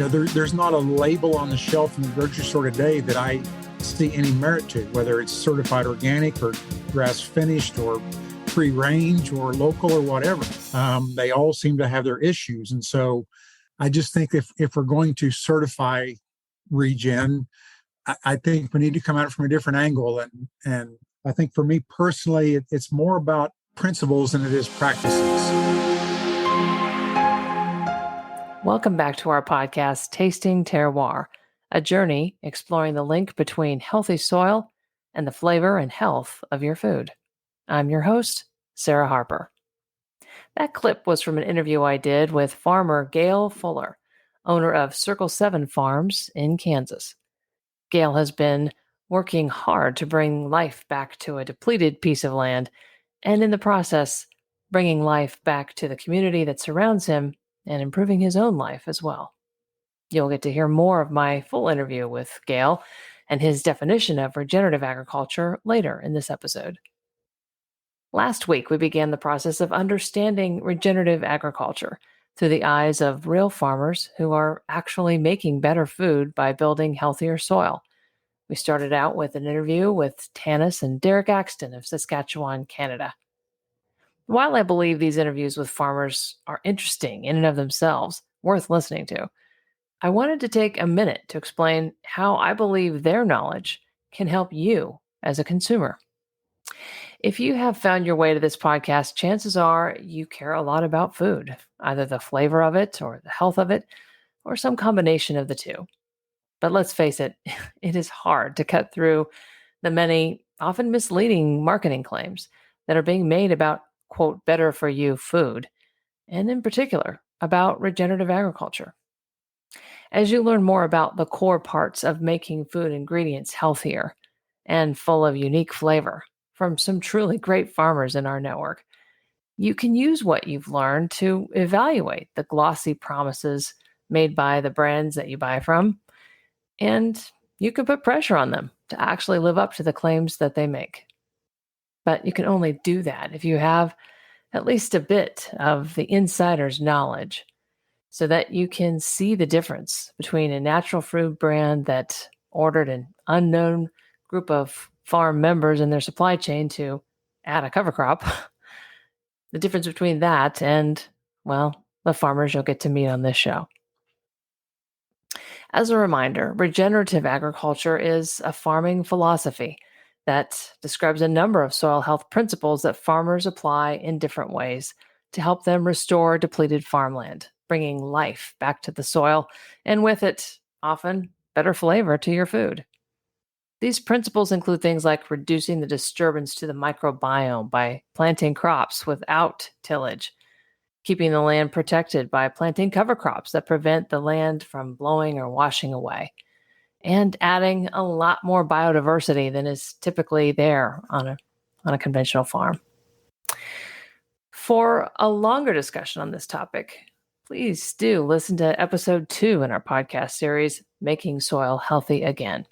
there's not a label on the shelf in the grocery store today that I see any merit to, whether it's certified organic or grass finished or free range or local or whatever. They all seem to have their issues. And so I just think if we're going to certify regen, I think we need to come at it from a different angle. And I think for me personally, it's more about principles than it is practices. Welcome back to our podcast, Tasting Terroir, a journey exploring the link between healthy soil and the flavor and health of your food. I'm your host, Sarah Harper. That clip was from an interview I did with farmer Gail Fuller, owner of Circle 7 Farms in Kansas. Gail has been working hard to bring life back to a depleted piece of land, and in the process, bringing life back to the community that surrounds him and improving his own life as well. You'll get to hear more of my full interview with Gail and his definition of regenerative agriculture later in this episode. Last week, we began the process of understanding regenerative agriculture through the eyes of real farmers who are actually making better food by building healthier soil. We started out with an interview with Tanis and Derek Axton of Saskatchewan, Canada. While I believe these interviews with farmers are interesting in and of themselves, worth listening to, I wanted to take a minute to explain how I believe their knowledge can help you as a consumer. If you have found your way to this podcast, chances are you care a lot about food, either the flavor of it or the health of it, or some combination of the two. But let's face it, it is hard to cut through the many, often misleading marketing claims that are being made about, quote, better for you food, and in particular, about regenerative agriculture. As you learn more about the core parts of making food ingredients healthier and full of unique flavor from some truly great farmers in our network, you can use what you've learned to evaluate the glossy promises made by the brands that you buy from, and you can put pressure on them to actually live up to the claims that they make. But you can only do that if you have at least a bit of the insider's knowledge so that you can see the difference between a natural food brand that ordered an unknown group of farm members in their supply chain to add a cover crop, the difference between that and, well, the farmers you'll get to meet on this show. As a reminder, regenerative agriculture is a farming philosophy that describes a number of soil health principles that farmers apply in different ways to help them restore depleted farmland, bringing life back to the soil, and with it, often better flavor to your food. These principles include things like reducing the disturbance to the microbiome by planting crops without tillage, keeping the land protected by planting cover crops that prevent the land from blowing or washing away, and adding a lot more biodiversity than is typically there on a conventional farm. For a longer discussion on this topic, please do listen to episode 2 in our podcast series, Making Soil Healthy Again.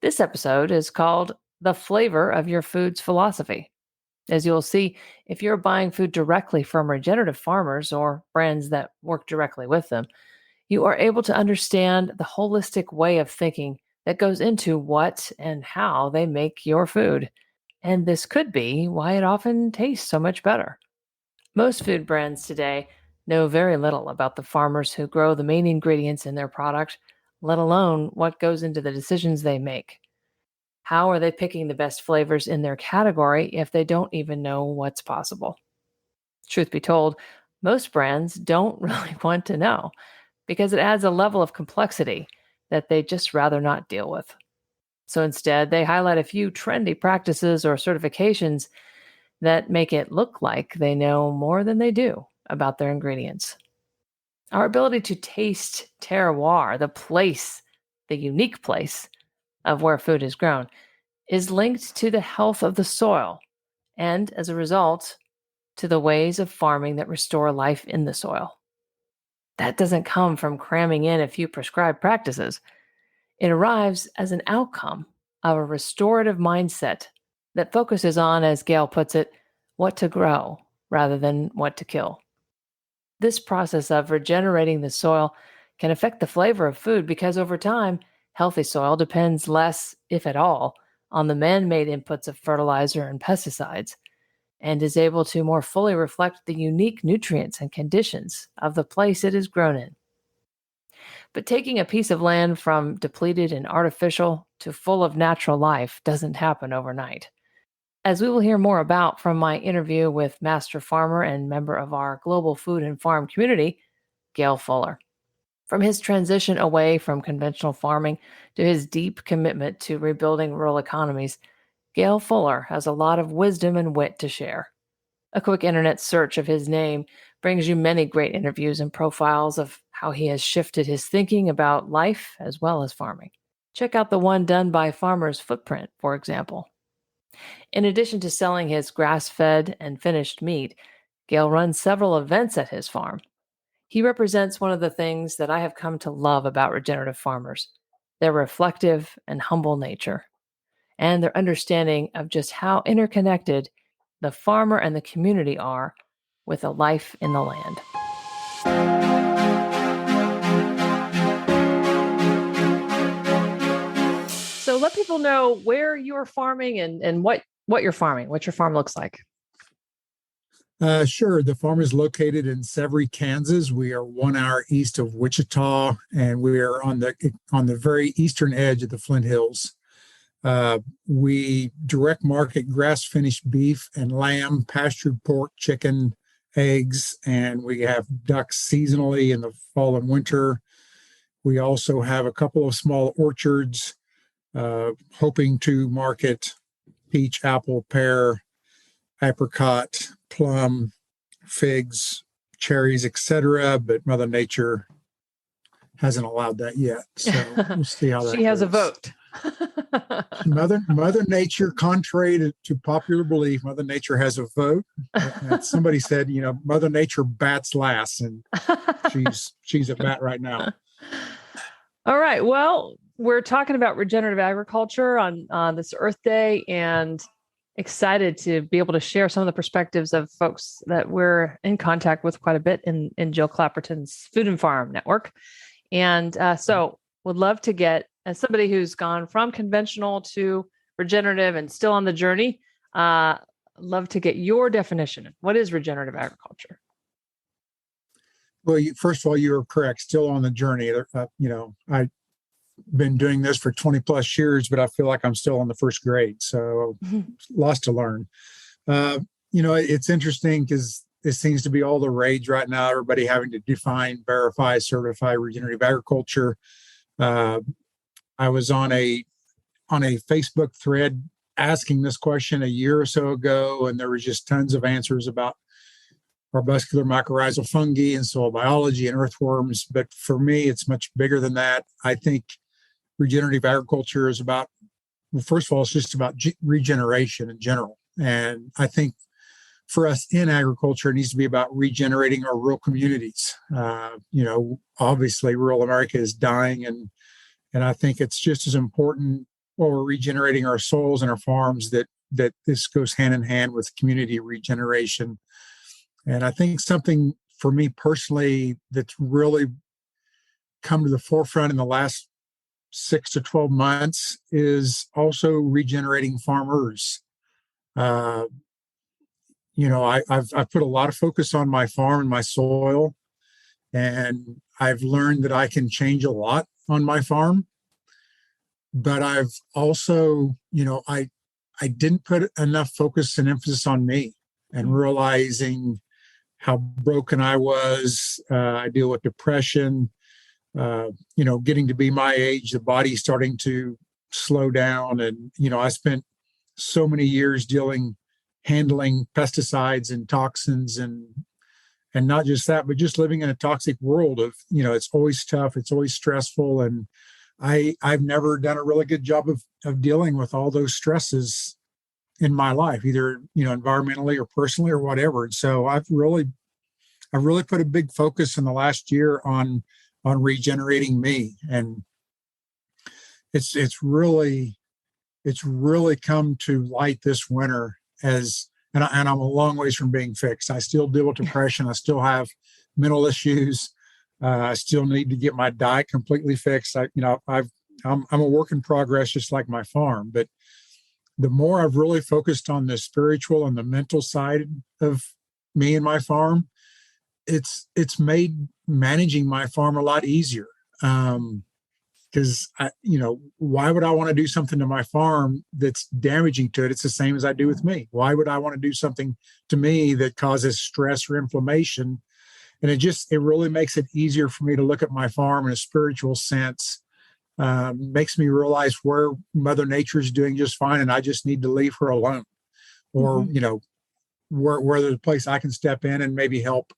This episode is called The Flavor of Your Food's Philosophy. As you'll see, if you're buying food directly from regenerative farmers or brands that work directly with them, you are able to understand the holistic way of thinking that goes into what and how they make your food. And this could be why it often tastes so much better. Most food brands today know very little about the farmers who grow the main ingredients in their product, let alone what goes into the decisions they make. How are they picking the best flavors in their category if they don't even know what's possible? Truth be told, most brands don't really want to know because it adds a level of complexity that they'd just rather not deal with. So instead, they highlight a few trendy practices or certifications that make it look like they know more than they do about their ingredients. Our ability to taste terroir, the unique place of where food is grown, is linked to the health of the soil and, as a result, to the ways of farming that restore life in the soil. That doesn't come from cramming in a few prescribed practices. It arrives as an outcome of a restorative mindset that focuses on, as Gail puts it, what to grow rather than what to kill. This process of regenerating the soil can affect the flavor of food because over time, healthy soil depends less, if at all, on the man-made inputs of fertilizer and pesticides, and is able to more fully reflect the unique nutrients and conditions of the place it is grown in. But taking a piece of land from depleted and artificial to full of natural life doesn't happen overnight. As we will hear more about from my interview with master farmer and member of our global food and farm community, Gail Fuller. From his transition away from conventional farming to his deep commitment to rebuilding rural economies, Gail Fuller has a lot of wisdom and wit to share. A quick internet search of his name brings you many great interviews and profiles of how he has shifted his thinking about life as well as farming. Check out the one done by Farmer's Footprint, for example. In addition to selling his grass-fed and finished meat, Gail runs several events at his farm. He represents one of the things that I have come to love about regenerative farmers, their reflective and humble nature, and their understanding of just how interconnected the farmer and the community are with the life in the land. So let people know where you're farming and what you're farming, what your farm looks like. Sure. The farm is located in Severy, Kansas. We are 1 hour east of Wichita, and we are on the very eastern edge of the Flint Hills. We direct market grass-finished beef and lamb, pastured pork, chicken, eggs, and we have ducks seasonally in the fall and winter. We also have a couple of small orchards, hoping to market peach, apple, pear, apricot, plum, figs, cherries, etc. But Mother Nature hasn't allowed that yet. So we'll see how that She has goes. a vote. Mother Nature, contrary to popular belief, Mother Nature has a vote. And somebody said, Mother Nature bats last, and she's at bat right now. All right. Well, we're talking about regenerative agriculture on this Earth Day, and excited to be able to share some of the perspectives of folks that we're in contact with quite a bit in Jill Clapperton's Food and Farm Network. And so would love to get, as somebody who's gone from conventional to regenerative and still on the journey, love to get your definition. What is regenerative agriculture? Well, first of all, you're correct. Still on the journey. I've been doing this for 20 plus years, but I feel like I'm still in the first grade. So lots to learn. It's interesting because this seems to be all the rage right now. Everybody having to define, verify, certify regenerative agriculture. I was on a Facebook thread asking this question a year or so ago, and there was just tons of answers about arbuscular mycorrhizal fungi and soil biology and earthworms. But for me, it's much bigger than that. I think regenerative agriculture is about, well, first of all, it's just about regeneration in general. And I think for us in agriculture, it needs to be about regenerating our rural communities. Obviously, rural America is dying, and I think it's just as important while we're regenerating our soils and our farms that this goes hand in hand with community regeneration. And I think something for me personally that's really come to the forefront in the last 6 to 12 months is also regenerating farmers. I've put a lot of focus on my farm and my soil, and I've learned that I can change a lot on my farm. But I've also, I didn't put enough focus and emphasis on me and realizing how broken I was. I deal with depression, getting to be my age, the body's starting to slow down. And, I spent so many years handling pesticides and toxins and not just that, but just living in a toxic world of, it's always tough. It's always stressful. And I've never done a really good job of dealing with all those stresses in my life, either, environmentally or personally or whatever. And so I've really put a big focus in the last year on regenerating me. And it's really come to light this winter and I'm a long ways from being fixed. I still deal with depression. I still have mental issues. I still need to get my diet completely fixed. I'm a work in progress, just like my farm. But the more I've really focused on the spiritual and the mental side of me and my farm, it's made managing my farm a lot easier. Because why would I want to do something to my farm that's damaging to it? It's the same as I do with me. Why would I want to do something to me that causes stress or inflammation? And it really makes it easier for me to look at my farm in a spiritual sense. Makes me realize where Mother Nature is doing just fine, and I just need to leave her alone, or where there's a place I can step in and maybe help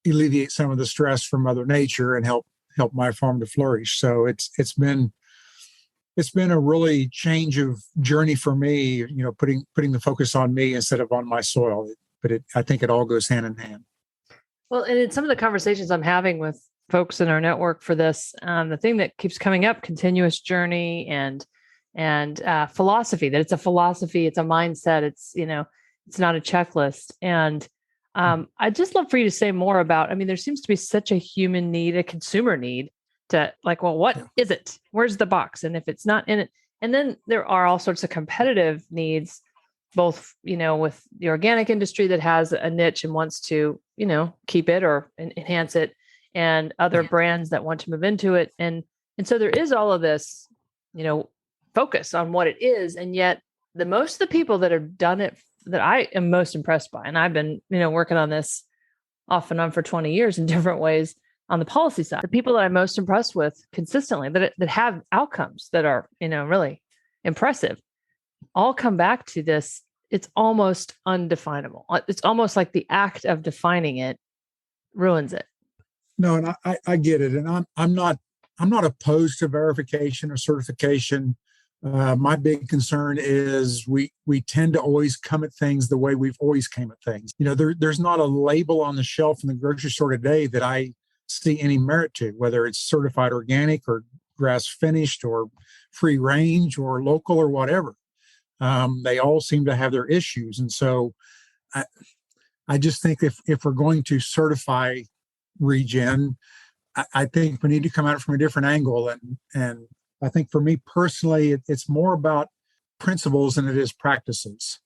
alleviate some of the stress from Mother Nature and help my farm to flourish. So it's been a really change of journey for me, putting the focus on me instead of on my soil. But I think it all goes hand in hand. Well, and in some of the conversations I'm having with folks in our network for this, the thing that keeps coming up, continuous journey and philosophy, that it's a philosophy, it's a mindset, it's not a checklist. And I'd just love for you to say more about, there seems to be such a human need, a consumer need to what is it? Where's the box? And if it's not in it, and then there are all sorts of competitive needs, both, with the organic industry that has a niche and wants to, keep it or enhance it, and other brands that want to move into it. And so there is all of this, focus on what it is. And yet most of the people that have done it that I am most impressed by, and I've been, working on this off and on for 20 years in different ways on the policy side, the people that I'm most impressed with consistently that have outcomes that are, really impressive, all come back to this. It's almost undefinable. It's almost like the act of defining it ruins it. No, and I get it. And I'm not opposed to verification or certification. My big concern is we tend to always come at things the way we've always came at things. There's not a label on the shelf in the grocery store today that I see any merit to, whether it's certified organic or grass finished or free range or local or whatever. They all seem to have their issues. And so I just think if we're going to certify regen, I think we need to come at it from a different angle. And I think for me personally, it's more about principles than it is practices.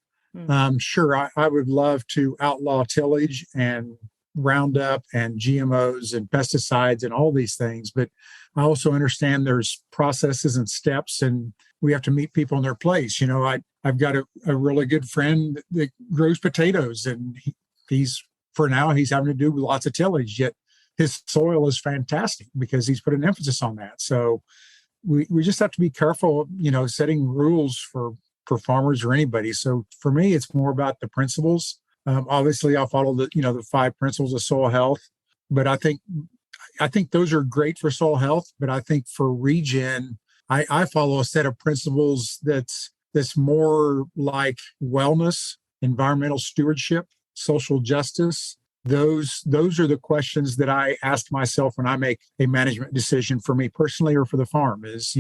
Sure, I would love to outlaw tillage and Roundup and GMOs and pesticides and all these things, but I also understand there's processes and steps, and we have to meet people in their place. I've got a really good friend that grows potatoes, and he's having to do lots of tillage, yet his soil is fantastic because he's put an emphasis on that. So we just have to be careful, setting rules for farmers or anybody. So for me, it's more about the principles. Obviously, I'll follow the 5 principles of soil health, but I think those are great for soil health. But I think for regen, I follow a set of principles that's more like wellness, environmental stewardship, social justice. Those are the questions that I ask myself when I make a management decision for me personally or for the farm is,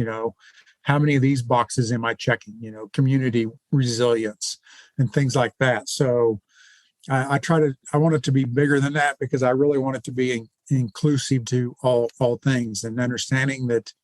how many of these boxes am I checking, community resilience and things like that. So I want it to be bigger than that because I really want it to be inclusive to all things, and understanding that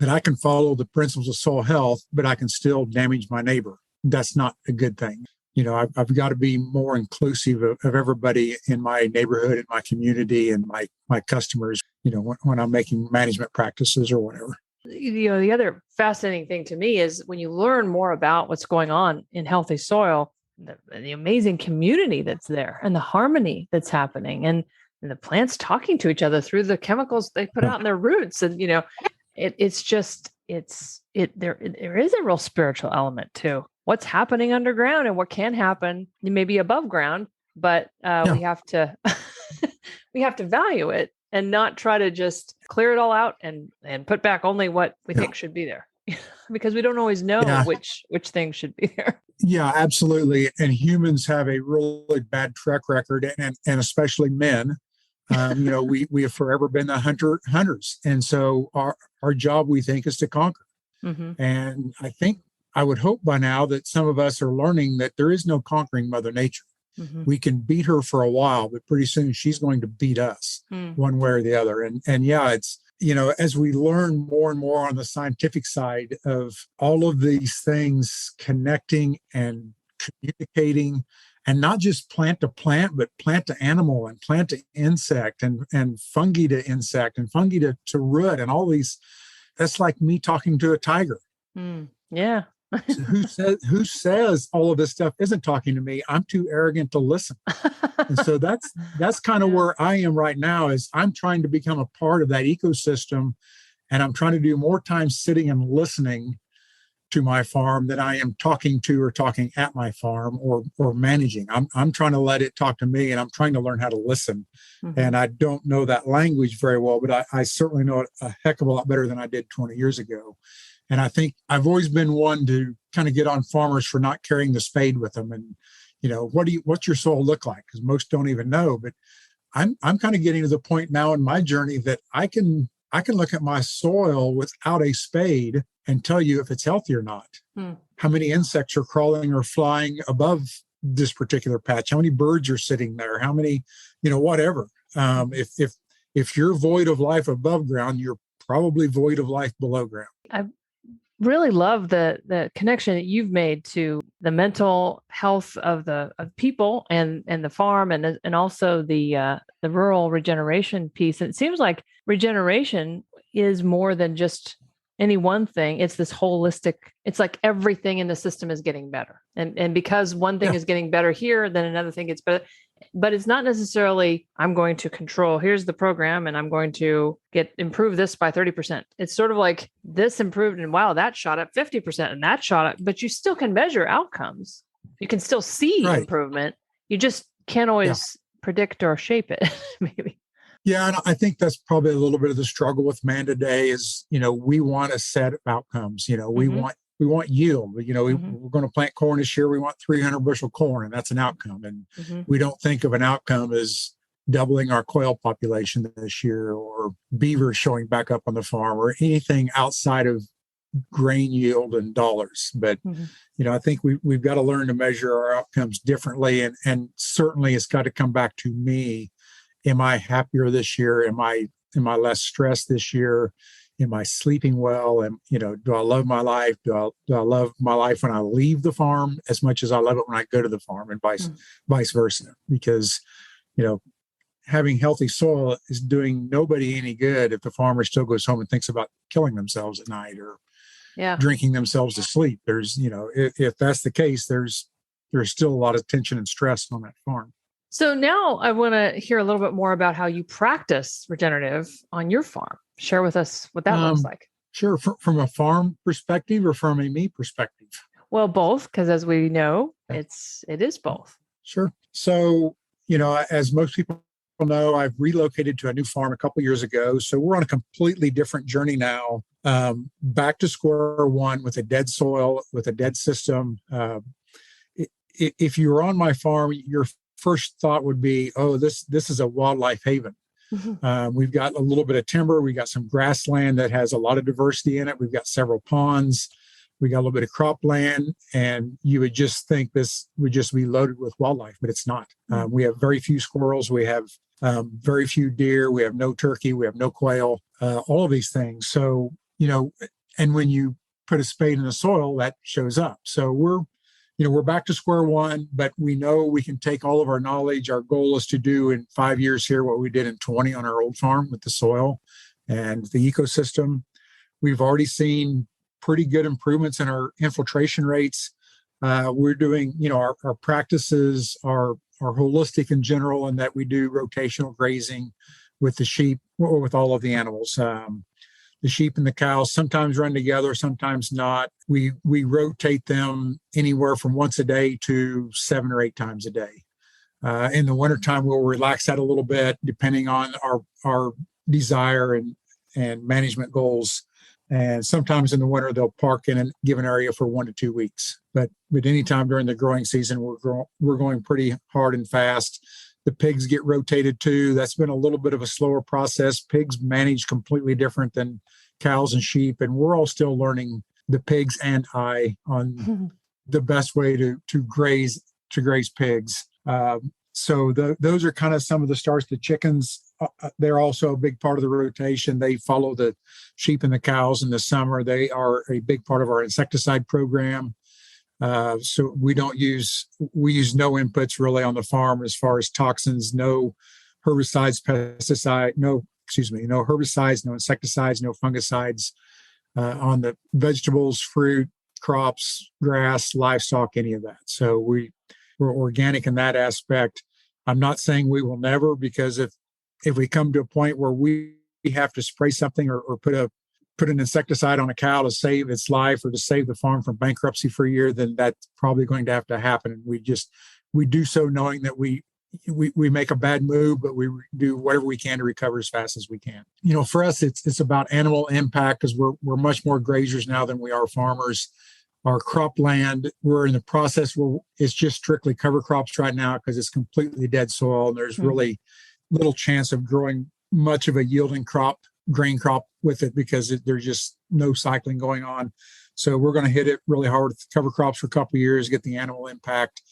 I can follow the principles of soil health, but I can still damage my neighbor. That's not a good thing. I've got to be more inclusive of everybody in my neighborhood, in my community, and my customers, when I'm making management practices or whatever. The other fascinating thing to me is when you learn more about what's going on in healthy soil, the amazing community that's there and the harmony that's happening, and the plants talking to each other through the chemicals they put out in their roots. And, there is a real spiritual element to what's happening underground and what can happen maybe above ground, but we have to value it and not try to just clear it all out and put back only what we think should be there. Because we don't always know which things should be there. Yeah, absolutely. And humans have a really bad track record, and especially men. We have forever been the hunters. And so our job, we think, is to conquer. Mm-hmm. And I would hope by now that some of us are learning that there is no conquering Mother Nature. Mm-hmm. We can beat her for a while, but pretty soon she's going to beat us one way or the other. And yeah, it's, as we learn more and more on the scientific side of all of these things connecting and communicating, and not just plant to plant, but plant to animal and plant to insect and fungi to insect and fungi to root and all these. That's like me talking to a tiger. Yeah. So who says all of this stuff isn't talking to me? I'm too arrogant to listen. And so that's kind of where I am right now, is I'm trying to become a part of that ecosystem, and I'm trying to do more time sitting and listening to my farm than I am talking to or talking at my farm or managing. I'm trying to let it talk to me, and I'm trying to learn how to listen. Mm-hmm. And I don't know that language very well, but I certainly know it a heck of a lot better than I did 20 years ago. And I think I've always been one to kind of get on farmers for not carrying the spade with them. And, what's your soil look like? Because most don't even know. But I'm kind of getting to the point now in my journey that I can look at my soil without a spade and tell you if it's healthy or not. How many insects are crawling or flying above this particular patch? How many birds are sitting there? How many, whatever. If you're void of life above ground, you're probably void of life below ground. I really love the connection that you've made to the mental health of people and the farm and also the rural regeneration piece. And it seems like regeneration is more than just any one thing. It's this holistic, it's like everything in the system is getting better. And because one thing is getting better here, then another thing gets better. But it's not necessarily, I'm going to control, here's the program, and I'm going to improve this by 30%. It's sort of like this improved, and wow, that shot up 50%, and that shot up, but you still can measure outcomes. You can still see improvement. You just can't always predict or shape it, maybe. Yeah, and I think that's probably a little bit of the struggle with man today is, we want a set of outcomes. We want yield. We're going to plant corn this year. We want 300 bushel corn, and that's an outcome. And we don't think of an outcome as doubling our quail population this year, or beavers showing back up on the farm, or anything outside of grain yield and dollars. But, I think we've got to learn to measure our outcomes differently. And certainly it's got to come back to me. Am I happier this year? Am I less stressed this year? Am I sleeping well? And, do I love my life? Do I love my life when I leave the farm as much as I love it when I go to the farm, and vice versa? Because, having healthy soil is doing nobody any good if the farmer still goes home and thinks about killing themselves at night or drinking themselves to sleep. There's, if that's the case, there's still a lot of tension and stress on that farm. So now I want to hear a little bit more about how you practice regenerative on your farm. Share with us what that looks like. Sure. From a farm perspective or from a me perspective? Well, both, because as we know, it is both. Sure. So, as most people know, I've relocated to a new farm a couple of years ago. So we're on a completely different journey now, back to square one with a dead soil, with a dead system. If you were on my farm, your first thought would be, oh, this is a wildlife haven. We've got a little bit of timber. We got some grassland that has a lot of diversity in it. We've got several ponds. We got a little bit of cropland, and you would just think this would just be loaded with wildlife, but it's not. We have very few squirrels. We have very few deer. We have no turkey. We have no quail, all of these things. So, and when you put a spade in the soil, that shows up. So we're back to square one, but we know we can take all of our knowledge. Our goal is to do in 5 years here what we did in 20 on our old farm with the soil and the ecosystem. We've already seen pretty good improvements in our infiltration rates. We're doing, our practices are holistic in general, in that we do rotational grazing with the sheep or with all of the animals. The sheep and the cows sometimes run together, sometimes not. We rotate them anywhere from once a day to 7 or 8 times a day. In the wintertime, we'll relax that a little bit, depending on our desire and management goals. And sometimes in the winter, they'll park in a given area for 1 to 2 weeks. But anytime during the growing season, we're going pretty hard and fast. The pigs get rotated too. That's been a little bit of a slower process. Pigs manage completely different than cows and sheep. And we're all still learning, the pigs and I, on the best way to graze pigs. Those are kind of some of the starts. The chickens, they're also a big part of the rotation. They follow the sheep and the cows in the summer. They are a big part of our insecticide program. So we use no inputs really on the farm as far as toxins, no herbicides, no herbicides, no insecticides, no fungicides on the vegetables, fruit, crops, grass, livestock, any of that. So we're organic in that aspect. I'm not saying we will never, because if we come to a point where we have to spray something or put an insecticide on a cow to save its life or to save the farm from bankruptcy for a year, then that's probably going to have to happen. And we do so knowing that we make a bad move, but we do whatever we can to recover as fast as we can. For us, it's about animal impact, because we're much more grazers now than we are farmers. Our cropland, we're in the process where it's just strictly cover crops right now because it's completely dead soil, and there's really little chance of growing much of a yielding grain crop with it, because there's just no cycling going on. So we're going to hit it really hard with cover crops for a couple of years, get the animal impact.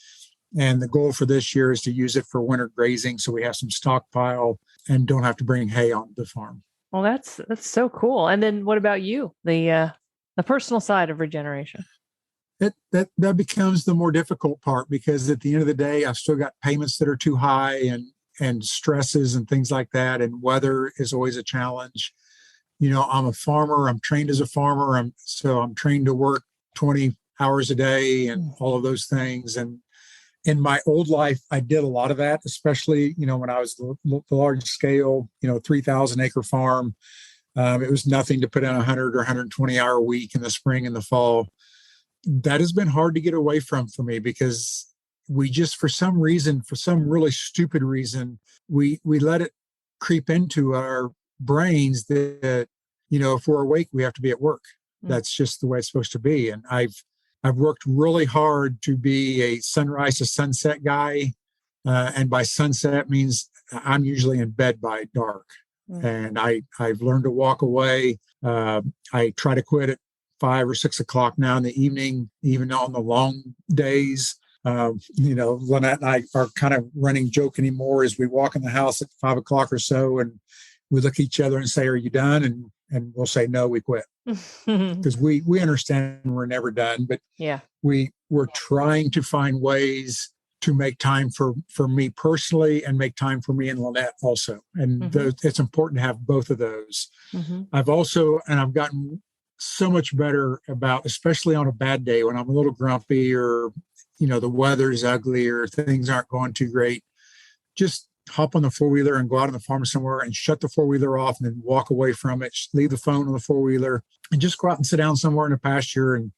And the goal for this year is to use it for winter grazing, so we have some stockpile and don't have to bring hay on the farm. Well, that's so cool. And then what about you, the personal side of regeneration? That becomes the more difficult part, because at the end of the day, I've still got payments that are too high and stresses and things like that. And weather is always a challenge. I'm a farmer. I'm trained as a farmer. I'm trained to work 20 hours a day and all of those things. And in my old life, I did a lot of that, especially, when I was the large scale, 3,000 acre farm. It was nothing to put in 100 or 120 hour week in the spring and the fall. That has been hard to get away from for me, because we just, for some really stupid reason, we let it creep into our brains that, if we're awake, we have to be at work. That's just the way it's supposed to be. And I've worked really hard to be a sunrise to sunset guy. And by sunset means I'm usually in bed by dark. And I've learned to walk away. I try to quit at 5 or 6 o'clock now in the evening, even on the long days. Lynette and I are kind of running joke anymore as we walk in the house at 5 o'clock or so, and we look at each other and say, "Are you done?" And we'll say, "No, we quit," because we understand we're never done. But we're trying to find ways to make time for me personally and make time for me and Lynette also. And it's important to have both of those. I've gotten so much better about, especially on a bad day when I'm a little grumpy or, the weather's ugly or things aren't going too great, just hop on the four-wheeler and go out on the farm somewhere and shut the four-wheeler off and then walk away from it, leave the phone on the four-wheeler and just go out and sit down somewhere in a pasture and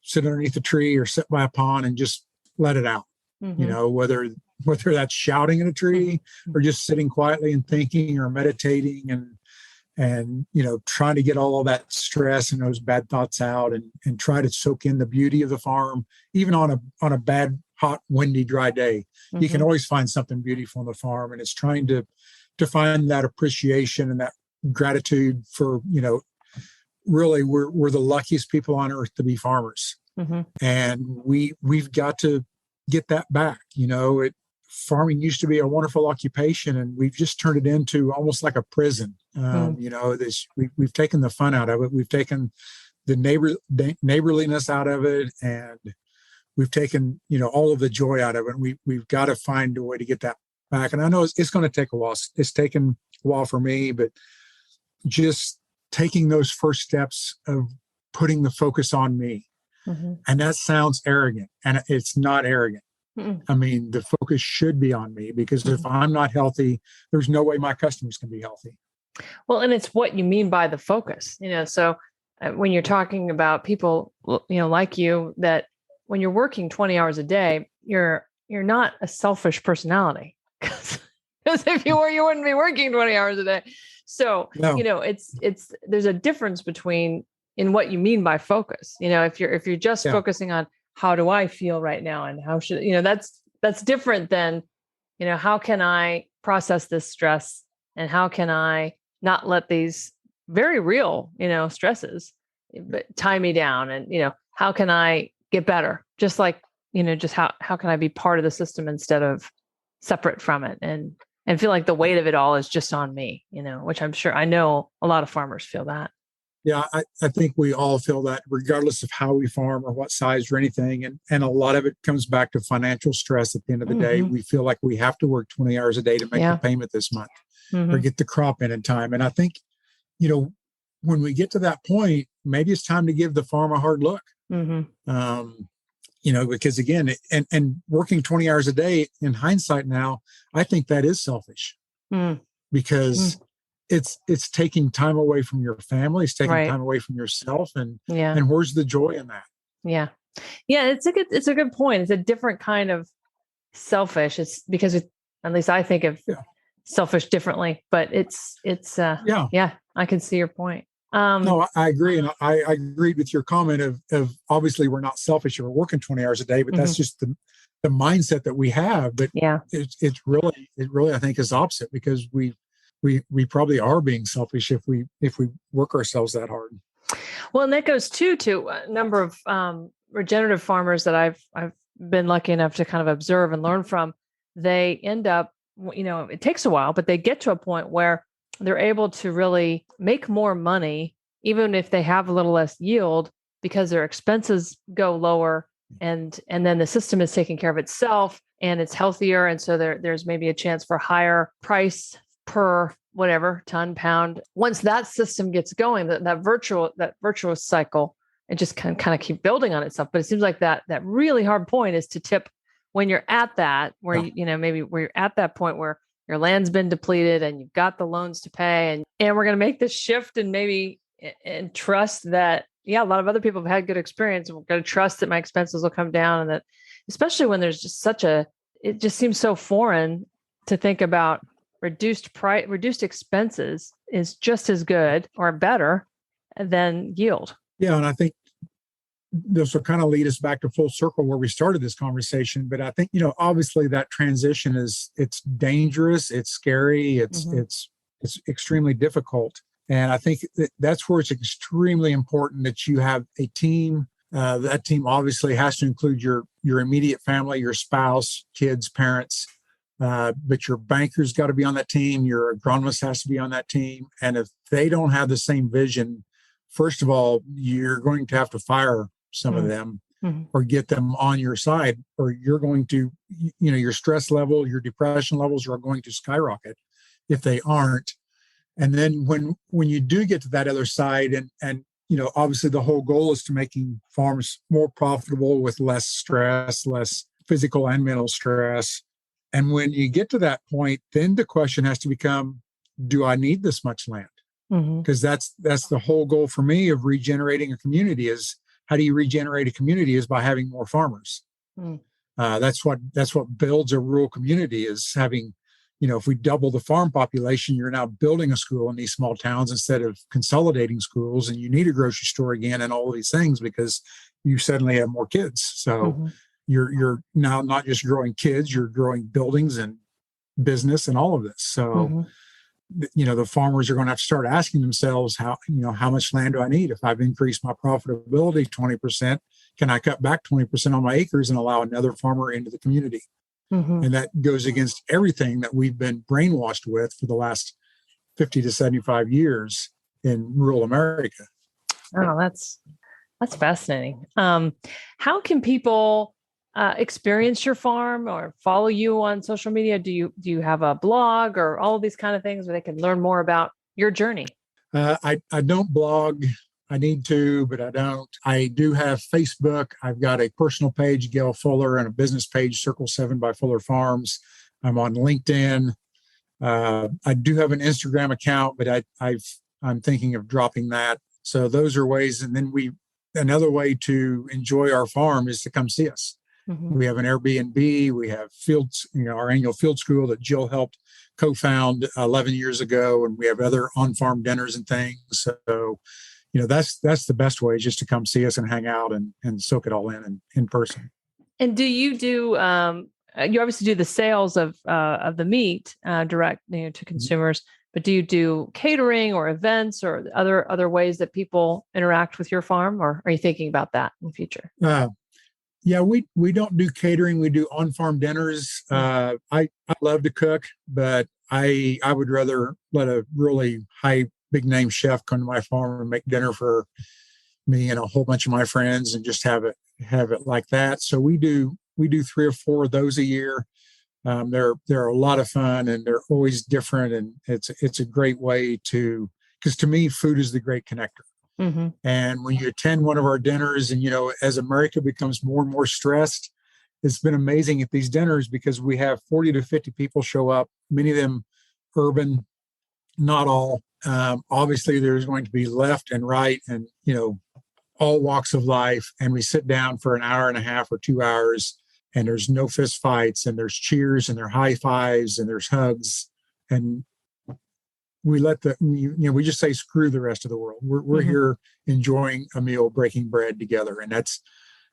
sit underneath a tree or sit by a pond and just let it out. Whether that's shouting at a tree or just sitting quietly and thinking or meditating and trying to get all of that stress and those bad thoughts out and try to soak in the beauty of the farm, even on a bad, hot, windy, dry day. You can always find something beautiful on the farm, and it's trying to find that appreciation and that gratitude for, really we're the luckiest people on earth to be farmers. And we've got to get that back. Farming used to be a wonderful occupation, and we've just turned it into almost like a prison. We've taken the fun out of it. We've taken the neighborliness out of it, and we've taken, all of the joy out of it. And we've got to find a way to get that back. And I know it's going to take a while. It's taken a while for me, but just taking those first steps of putting the focus on me. And that sounds arrogant, and it's not arrogant. I mean, the focus should be on me, because if I'm not healthy, there's no way my customers can be healthy. Well, and it's what you mean by the focus, so when you're talking about people, like you, that when you're working 20 hours a day, you're not a selfish personality, because if you were, you wouldn't be working 20 hours a day. So, No. there's a difference in what you mean by focus. If you're just focusing on how do I feel right now and how should, that's different than, how can I process this stress and how can I not let these very real, stresses tie me down, and, how can I get better? Just like just how can I be part of the system instead of separate from it, and feel like the weight of it all is just on me, which I know a lot of farmers feel that. Yeah, I think we all feel that regardless of how we farm or what size or anything. And a lot of it comes back to financial stress at the end of the day. We feel like we have to work 20 hours a day to make the payment this month or get the crop in time. And I think, when we get to that point, maybe it's time to give the farm a hard look. Because again, and working 20 hours a day in hindsight now, I think that is selfish because it's taking time away from your family, it's taking time away from yourself, and where's the joy in that? Yeah, it's a good point. It's a different kind of selfish. It's because at least I think of selfish differently, but it's I can see your point. No, I agree. And I agreed with your comment of obviously we're not selfish or we're working 20 hours a day, but that's just the mindset that we have. But it really, I think, is opposite because we probably are being selfish if we work ourselves that hard. Well, and that goes to a number of regenerative farmers that I've been lucky enough to kind of observe and learn from. They end up, it takes a while, but they get to a point where they're able to really make more money, even if they have a little less yield, because their expenses go lower, and then the system is taking care of itself and it's healthier. And so there's maybe a chance for higher price per whatever ton, pound. Once that system gets going, that virtuous cycle, it just can kind of keep building on itself. But it seems like that really hard point is to tip when you're at that, where maybe where you're at that point where your land's been depleted and you've got the loans to pay, and we're going to make this shift and trust that, a lot of other people have had good experience, and we're going to trust that my expenses will come down, and that, especially when there's just it just seems so foreign to think about reduced expenses is just as good or better than yield. Yeah. And I think this will kind of lead us back to full circle where we started this conversation. But I think, obviously that transition it's dangerous, it's scary, it's extremely difficult. And I think that's where it's extremely important that you have a team. That team obviously has to include your immediate family, your spouse, kids, parents, but your banker's got to be on that team. Your agronomist has to be on that team. And if they don't have the same vision, first of all, you're going to have to fire some of them or get them on your side, or you're going to, your stress level, your depression levels are going to skyrocket if they aren't. And then when you do get to that other side, and obviously the whole goal is to making farms more profitable with less stress, less physical and mental stress. And when you get to that point, then the question has to become, do I need this much land? Because that's the whole goal for me of regenerating a community is, how do you regenerate a community is by having more farmers. That's what builds a rural community is having, if we double the farm population, you're now building a school in these small towns instead of consolidating schools, and you need a grocery store again and all of these things because you suddenly have more kids. So you're now not just growing kids, you're growing buildings and business and all of this. So the farmers are going to have to start asking themselves how much land do I need? If I've increased my profitability 20%, can I cut back 20% on my acres and allow another farmer into the community? And that goes against everything that we've been brainwashed with for the last 50 to 75 years in rural America. Oh, that's fascinating. How can people experience your farm or follow you on social media? Do you have a blog or all of these kind of things where they can learn more about your journey? I don't blog. I need to, but I don't. I do have Facebook. I've got a personal page, Gail Fuller, and a business page, Circle 7 by Fuller Farms. I'm on LinkedIn. I do have an Instagram account, but I'm thinking of dropping that. So those are ways. And then another way to enjoy our farm is to come see us. We have an Airbnb. We have fields, our annual field school that Jill helped co-found 11 years ago, and we have other on-farm dinners and things. So, that's the best way, just to come see us and hang out and soak it all in person. And do you do? You obviously do the sales of the meat direct to consumers, but do you do catering or events or other ways that people interact with your farm, or are you thinking about that in the future? Yeah, we don't do catering. We do on-farm dinners. I love to cook, but I would rather let a really big name chef come to my farm and make dinner for me and a whole bunch of my friends and just have it like that. So we do 3 or 4 of those a year. They're a lot of fun and they're always different, and it's a great way because to me food is the great connector. Mm-hmm. And when you attend one of our dinners, and as America becomes more and more stressed, it's been amazing at these dinners because we have 40 to 50 people show up, many of them urban, not all. Obviously, there's going to be left and right, and all walks of life. And we sit down for an hour and a half or 2 hours, and there's no fist fights, and there's cheers, and there are high fives, and there's hugs, and we we just say screw the rest of the world. We're Mm-hmm. here enjoying a meal, breaking bread together, and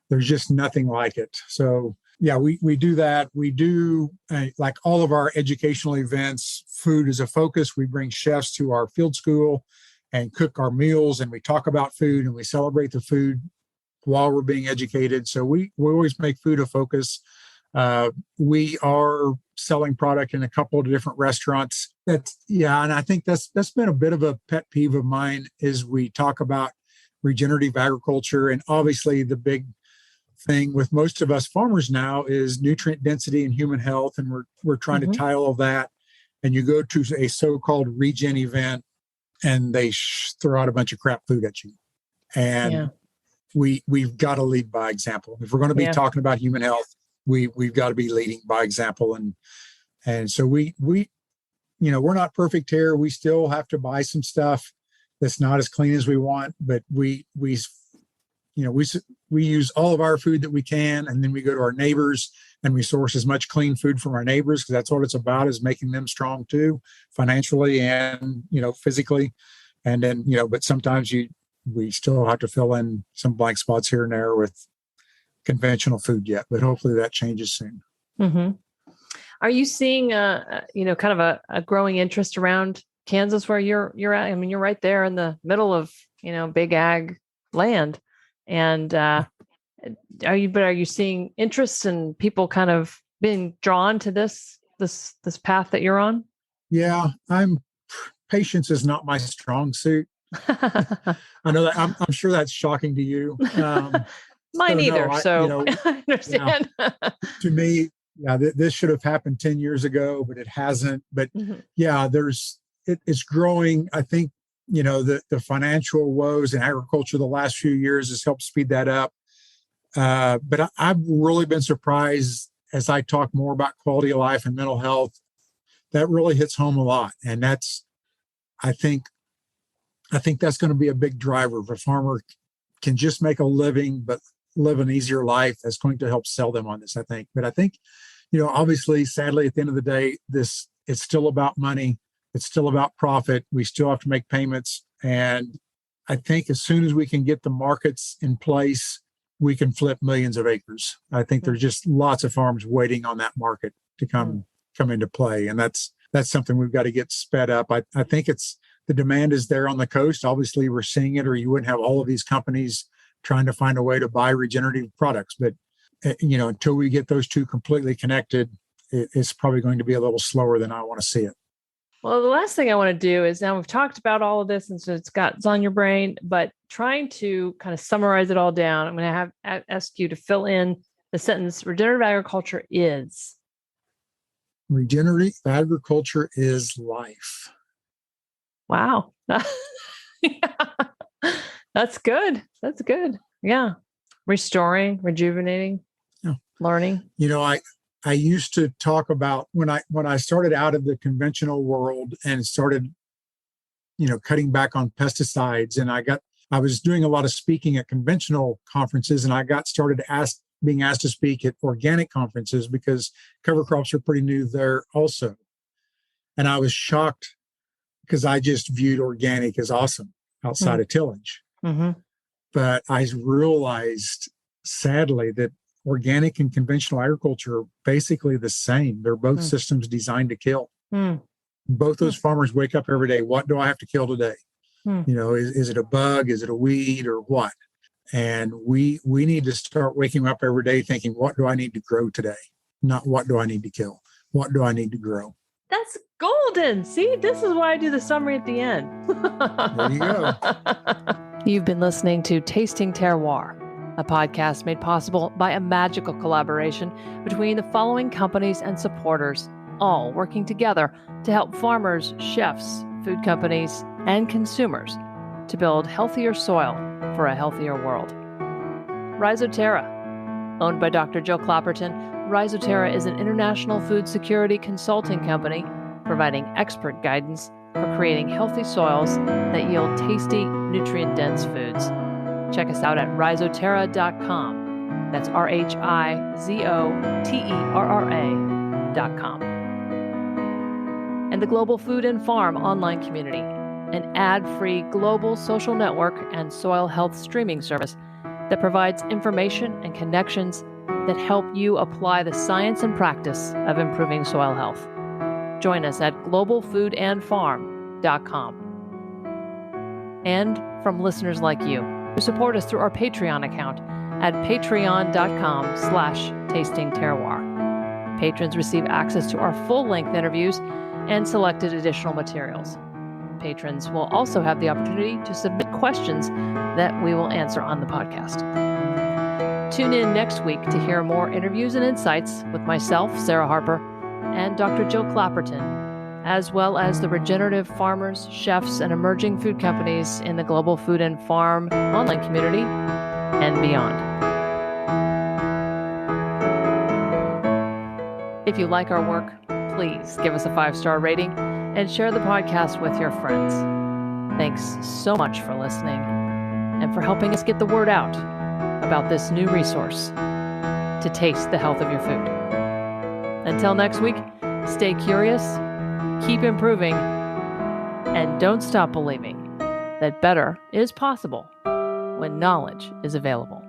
there's just nothing like it. So yeah, we do that. We do like all of our educational events. Food is a focus. We bring chefs to our field school and cook our meals, and we talk about food and we celebrate the food while we're being educated. So we always make food a focus. We are selling product in a couple of different restaurants. And I think that's been a bit of a pet peeve of mine is we talk about regenerative agriculture, and obviously the big thing with most of us farmers now is nutrient density and human health, and we're trying Mm-hmm. to tie all of that. And you go to a so-called regen event, and they throw out a bunch of crap food at you. And we've got to lead by example. If we're going to be talking about human health, we've got to be leading by example. And so we we're not perfect here. We still have to buy some stuff that's not as clean as we want, but we use all of our food that we can, and then we go to our neighbors and we source as much clean food from our neighbors, because that's what it's about, is making them strong too, financially and physically. And then but sometimes we still have to fill in some blank spots here and there with conventional food yet, but hopefully that changes soon. Mm-hmm. Are you seeing kind of a growing interest around Kansas where you're at? I mean, you're right there in the middle of big ag land, and are you seeing interest in people kind of being drawn to this path that you're on? Yeah, patience is not my strong suit. I know that I'm sure that's shocking to you. Mine either. No, so I understand. To me, this should have happened 10 years ago, but it hasn't. But Mm-hmm. it's growing. I think, the financial woes in agriculture the last few years has helped speed that up. But I've really been surprised as I talk more about quality of life and mental health. That really hits home a lot. And I think that's going to be a big driver. If a farmer can just make a living, but live an easier life, that's going to help sell them on this, I think. But I think, obviously, sadly, at the end of the day, it's still about money. It's still about profit. We still have to make payments. And I think as soon as we can get the markets in place, we can flip millions of acres. I think there's just lots of farms waiting on that market to come into play. And that's something we've got to get sped up. I think the demand is there on the coast. Obviously, we're seeing it, or you wouldn't have all of these companies trying to find a way to buy regenerative products. But, until we get those two completely connected, it's probably going to be a little slower than I want to see it. Well, the last thing I want to do is, now we've talked about all of this, and so it's on your brain, but trying to kind of summarize it all down, I'm going to ask you to fill in the sentence: regenerative agriculture is. Regenerative agriculture is life. Wow. That's good. That's good. Yeah. Restoring, rejuvenating, learning. I used to talk about when I started out of the conventional world and started, cutting back on pesticides, and I was doing a lot of speaking at conventional conferences, and I got started being asked to speak at organic conferences because cover crops are pretty new there also. And I was shocked because I just viewed organic as awesome outside of tillage. Mm-hmm. But I realized, sadly, that organic and conventional agriculture are basically the same. They're both systems designed to kill. Both those farmers wake up every day. What do I have to kill today? Is it a bug? Is it a weed or what? And we need to start waking up every day thinking, what do I need to grow today? Not what do I need to kill? What do I need to grow? That's golden. See, this is why I do the summary at the end. There you go. You've been listening to Tasting Terroir, a podcast made possible by a magical collaboration between the following companies and supporters, all working together to help farmers, chefs, food companies, and consumers to build healthier soil for a healthier world. Rhizoterra. Owned by Dr. Jill Clapperton, Rhizoterra is an international food security consulting company providing expert guidance for creating healthy soils that yield tasty, nutrient-dense foods. Check us out at rhizoterra.com. That's RHIZOTERRA.com. And the Global Food and Farm online community, an ad-free global social network and soil health streaming service that provides information and connections that help you apply the science and practice of improving soil health. Join us at globalfoodandfarm.com. And from listeners like you who support us through our Patreon account at patreon.com/tastingterroir. Patrons receive access to our full-length interviews and selected additional materials. Patrons will also have the opportunity to submit questions that we will answer on the podcast. Tune in next week to hear more interviews and insights with myself, Sarah Harper, and Dr. Jill Clapperton, as well as the regenerative farmers, chefs, and emerging food companies in the Global Food and Farm online community and beyond. If you like our work, please give us a 5-star rating and share the podcast with your friends. Thanks so much for listening and for helping us get the word out about this new resource to taste the health of your food. Until next week, stay curious, keep improving, and don't stop believing that better is possible when knowledge is available.